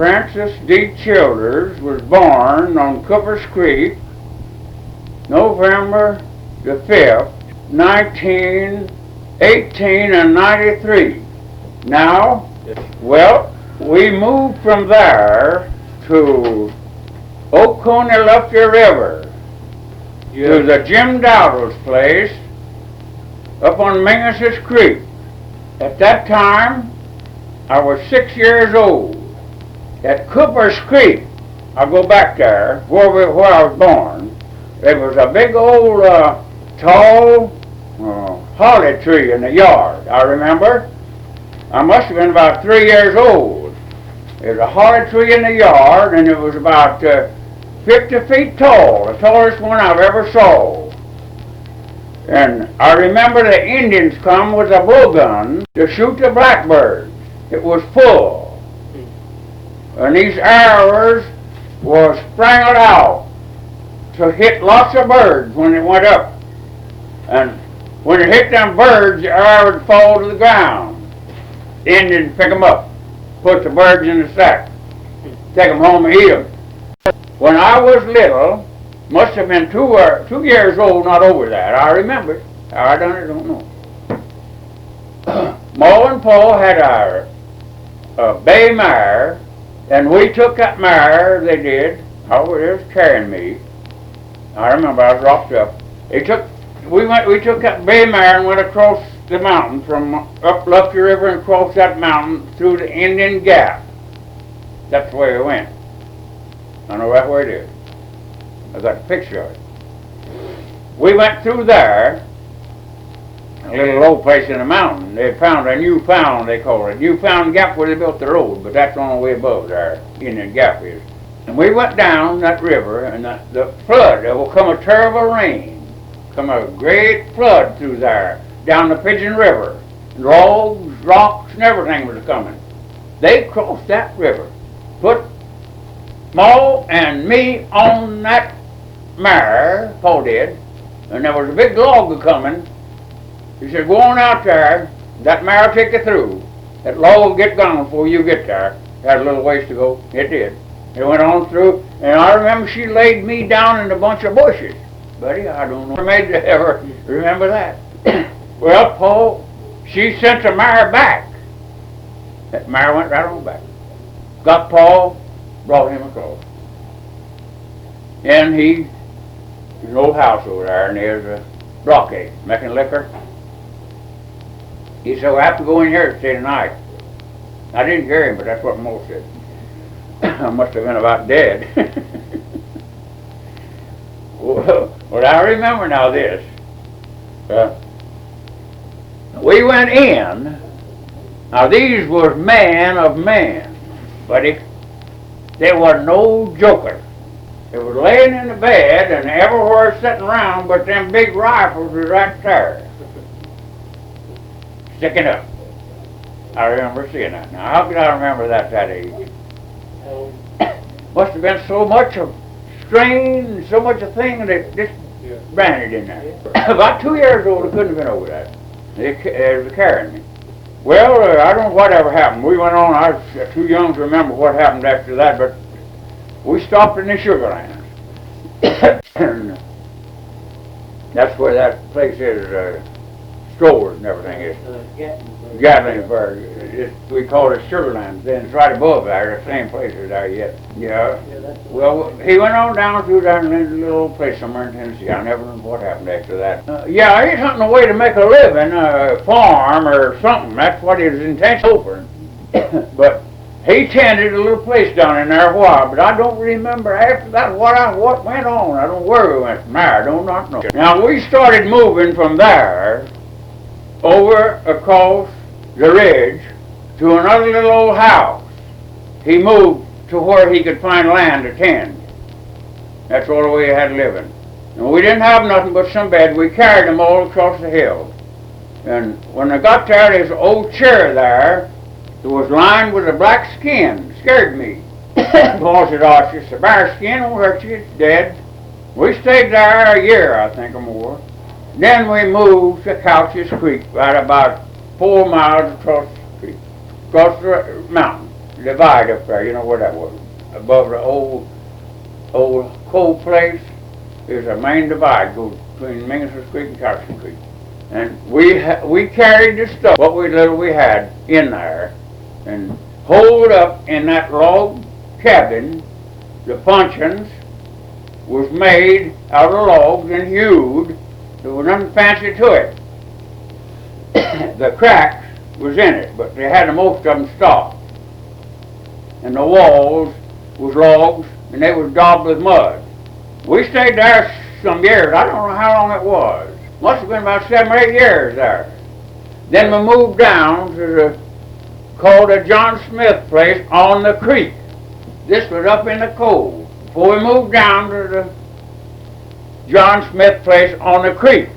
Francis D. Childers was born on Cooper's Creek, November the 5th, 1918 and 93. Now, well, we moved from there to Oconee River, to the Jim Dowdle's place up on Mingus Creek. At that time, I was 6 years old. At Cooper's Creek, I'll go back there, where I was born, there was a big old, tall holly tree in the yard, I remember. I must have been about 3 years old. There was a holly tree in the yard, and it was about 50 feet tall, the tallest one I've ever saw. And I remember the Indians come with a blowgun to shoot the blackbirds. It was full. And these arrows were sprangled out to hit lots of birds when it went up. And when it hit them birds, the arrow would fall to the ground. The Indians pick them up, put the birds in the sack, take them home and eat them. When I was little, must have been 2 years old, not over that. I remember it. How I done it, don't know. Ma and Pa had a bay mare, and we took that mare, they did. Oh, it was carrying me. I remember I was rocked up. We took that bay mare and went across the mountain from up Lufty River and across that mountain through the Indian Gap. That's the way we went. I know right where it is. I got a picture of it. We went through there, a little old place in the mountain. They found a Newfound, they call it. Newfound Gap where they built the road, but that's the only way above there, Indian Gap is. And we went down that river, and the flood, there will come a terrible rain, come a great flood through there, down the Pigeon River. Logs, rocks, and everything was coming. They crossed that river, put Ma and me on that mare, Pa did, and there was a big log coming. He said, go on out there, that mare will take you through. That log will get gone before you get there. Had a little ways to go. It did. It went on through, and I remember she laid me down in a bunch of bushes. Buddy, I don't know if I made you ever remember that. Well, Pa, she sent the mare back. That mare went right on back. Got Pa, brought him across. And there's an old house over there, and there's a blockade, making liquor. He said, well, I have to go in here to stay tonight. I didn't hear him, but that's what Ma said. I must have been about dead. Well, I remember now this. We went in. Now, these was man of man, buddy. They were no joker. They was laying in the bed and everywhere sitting around, but them big rifles was right there, sticking up. I remember seeing that. Now, how could I remember that age? Must have been so much of strain, so much of thing that just branded in there. About 2 years old, I couldn't have been over that. They was carrying me. Well, I don't know whatever happened. We went on. I was too young to remember what happened after that, but we stopped in the Sugar Land. And that's where that place is, stores and everything is. Gatlinburg. We call it Sugar Land. Then it's right above there. The same place is there yet. Yeah. Well, he went on down through that little place somewhere in Tennessee. I never know what happened after that. Yeah, he's hunting a way to make a living, farm or something. That's what his intention was. But he tended a little place down in there a while, but I don't remember after that what went on. I don't know where we went from there. I do not know. Now, we started moving from there over across the ridge to another little old house. He moved to where he could find land to tend. That's all the way he had living. And we didn't have nothing but some beds. We carried them all across the hill. And when I got there, there's an old chair there that was lined with a black skin. Scared me. Paul said, oh, it's just a bear skin, won't hurt you, it's dead. We stayed there a year, I think, or more. Then we moved to Couch's Creek, right about 4 miles across the creek, across the mountain. divide up there, you know where that was? Above the old coal place, there's a main divide goes between Mingus Creek and Carson Creek. And we carried the stuff, what little we had in there, and holed up in that log cabin. The puncheons was made out of logs and hewed. There was nothing fancy to it. The cracks was in it, but they had most of them stopped. And the walls was logs, and they was daubed with mud. We stayed there some years. I don't know how long it was. Must have been about 7 or 8 years there. Then we moved down to called the John Smith place on the creek. This was up in the cove. Before we moved down to the John Smith place on the creek.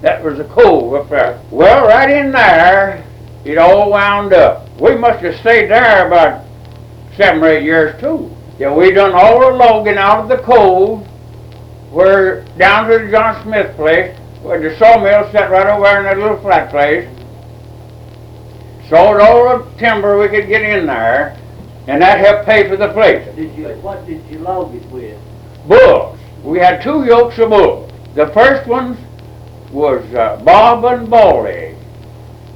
That was the cove up there. Well, right in there, it all wound up. We must have stayed there about 7 or 8 years too. Yeah, we done all the logging out of the cove, where down to the John Smith place, where the sawmill sat right over there in that little flat place. Sold all the timber we could get in there, and that helped pay for the place. What did you log it with? Bulls. We had 2 yokes of bulls. The first ones was Bob and Baldy,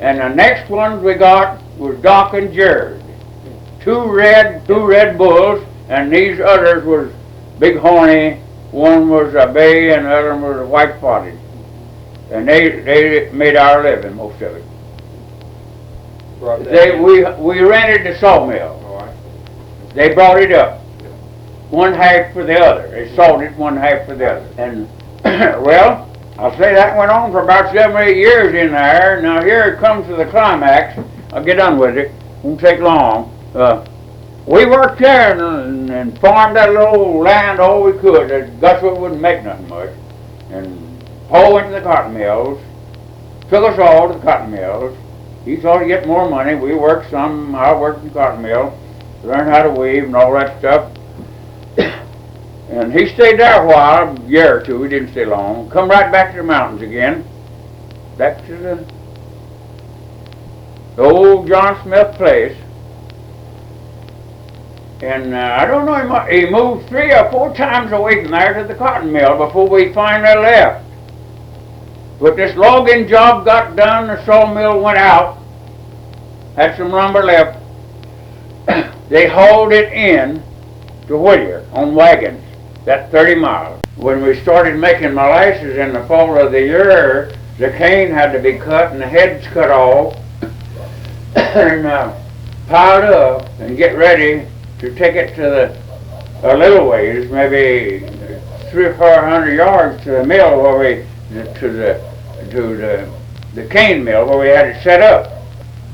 and the next ones we got was Doc and Jared. Two red bulls, and these others was big horny. One was a bay, and the other one was a white spotted. And they made our living, most of it. We rented the sawmill. They brought it up, one half for the other. They sold it one half for the other. And well, I'll say that went on for about 7 or 8 years in there. Now here it comes to the climax. I'll get done with it. Won't take long. We worked there and farmed that little land all we could. The Guswood wouldn't make nothing much. And Paul went to the cotton mills, took us all to the cotton mills. He thought he'd get more money. We worked some. I worked in the cotton mill, learned how to weave and all that stuff. And he stayed there a while, a year or two. He didn't stay long. Come right back to the mountains again, back to the old John Smith place. And I don't know, he moved 3 or 4 times a week from there to the cotton mill before we finally left. But this logging job got done, the sawmill went out, had some lumber left. They hauled it in to Whittier on wagons, that 30 miles. When we started making molasses in the fall of the year, the cane had to be cut and the heads cut off and piled up and get ready to take it to a little ways, maybe 300 or 400 yards to the mill where to the cane mill where we had it set up,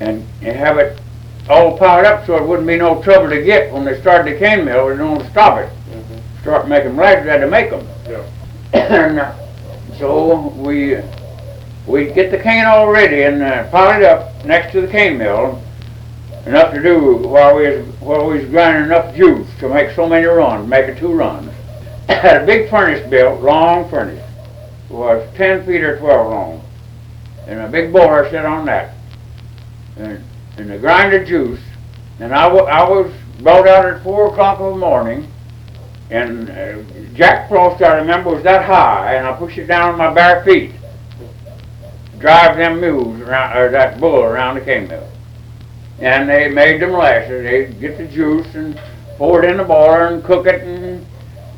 and have it all piled up so it wouldn't be no trouble to get when they started the cane mill. We don't stop it. Start making molasses, we had to make them. Yeah. And so we'd get the cane all ready and pile it up next to the cane mill. Enough to do while we was grinding enough juice to make so many runs, making 2 runs. Had a big furnace built, long furnace. It was 10 feet or 12 long. And a big boiler set on that. And the grinded juice. And I was brought out at 4 o'clock in the morning. And Jack Frost, I remember, was that high, and I pushed it down with my bare feet. Drive them mules around, or that bull around the cane mill. And they made the molasses. They'd get the juice and pour it in the boiler and cook it and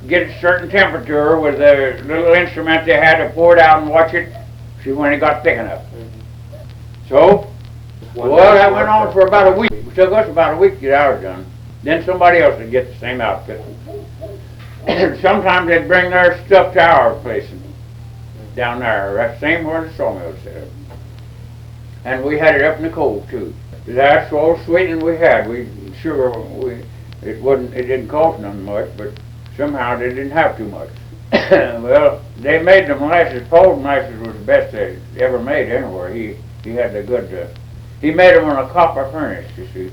get it a certain temperature with the little instrument they had to pour it out and watch it, see when it got thick enough. So, well, that went on for about a week. It took us about a week to get ours done. Then somebody else would get the same outfit. Sometimes they'd bring their stuff to our place down there, that same where the sawmill was set up. And we had it up in the cold too. That's all sweetening we had. It didn't cost nothing much, but somehow they didn't have too much. Well, they made the molasses. Paul's molasses was the best they ever made anywhere. He had the good. He made them on a copper furnace, you see.